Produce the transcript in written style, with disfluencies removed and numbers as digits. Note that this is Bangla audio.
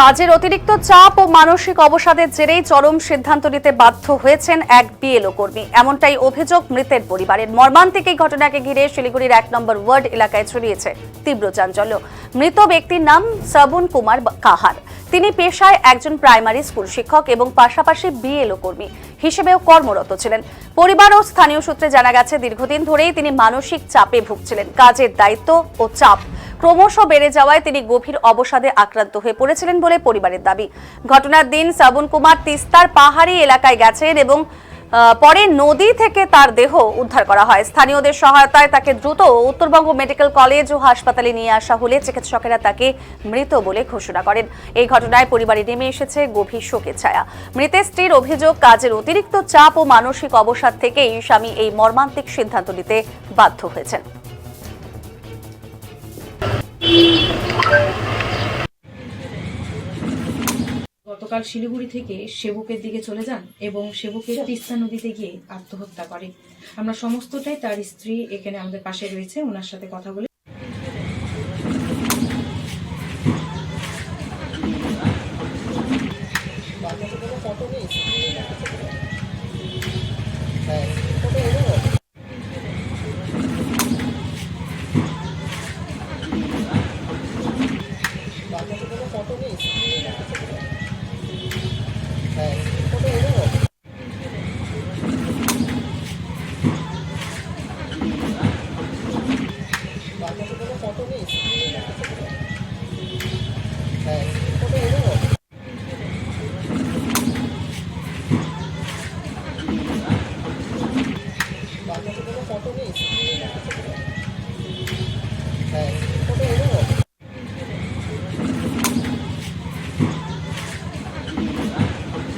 কাজের অতিরিক্ত চাপ ও মানসিক অবসাদের জেরেই চরম সিদ্ধান্ত নিতে বাধ্য হয়েছেন এক বিএলও কর্মী। এমনটাই অভিযোগ মৃতের পরিবারের। মর্মান্তিক এই ঘটনাকে ঘিরে শিলিগুড়ির ১ নম্বর ওয়ার্ড এলাকায় ছড়িয়েছে তীব্র চাঞ্চল্য। মৃত ব্যক্তির নাম শ্রবণ কুমার কাহার। তিনি পেশায় একজন প্রাইমারি স্কুল শিক্ষক এবং পাশাপাশি বিএলও কর্মী হিসেবেও কর্মরত ছিলেন। পরিবার ও স্থানীয় সূত্রে জানা গেছে, দীর্ঘদিন ধরেই তিনি মানসিক চাপে ভুগছিলেন। কাজের দায়িত্ব ও চাপ ক্রমশ বেড়ে যাওয়ায় তিনি গভীর অবসাদে আক্রান্ত হয়ে পড়েছিলেন বলে পরিবারের দাবি। ঘটনার দিন শ্রবণ কুমার তিস্তার পাহাড়ি এলাকায় গেছেন এবং পরে নদী থেকে তার দেহ উদ্ধার করা হয়। স্থানীয়দের সহায়তায় তাকে দ্রুত উত্তরবঙ্গ মেডিকেল কলেজ ও হাসপাতালে নিয়ে আসা হলে চিকিৎসকেরা তাকে মৃত বলে ঘোষণা করেন। এই ঘটনায় পরিবারে নেমে এসেছে গভীর শোকের ছায়া। মৃতের স্ত্রীর অভিযোগ, কাজের অতিরিক্ত চাপ ও মানসিক অবসাদ থেকেই স্বামী এই মর্মান্তিক সিদ্ধান্ত নিতে বাধ্য হয়েছেন। গতকাল শিলিগুড়ি থেকে সেবকের দিকে চলে যান এবং সেবকের তিস্তা নদীতে গিয়ে আত্মহত্যা করে। আমরা সমস্তটাই, তার স্ত্রী এখানে আমাদের পাশে রয়েছে, ওনার সাথে কথা বলে